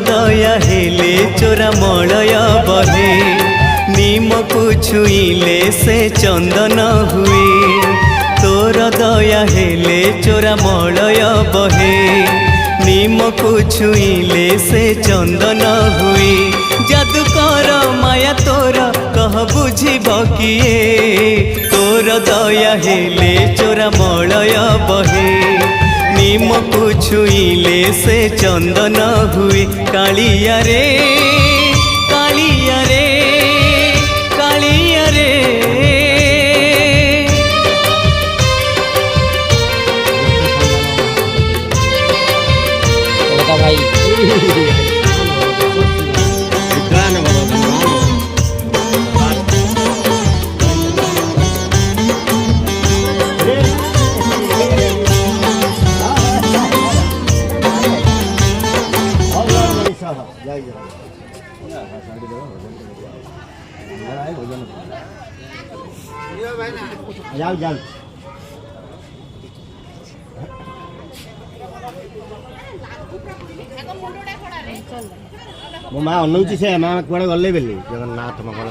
दया हेले चोरा मलय बहे नीम को छुईले से चंदन हुए तोर दया हेले चोरा मलय बहे नीम को छुईले से चंदन हुए जादूकर माया तोर कह बुझिब किए तोर दया हेले चोरा मलय बहे नीम को छुईले से चंदन हुए कालिया रे कालिया रे कालिया रे भाई जाओ जाओ मो माँ अनौची से माँ कड़े गले बेली जगन्नाथ मंगल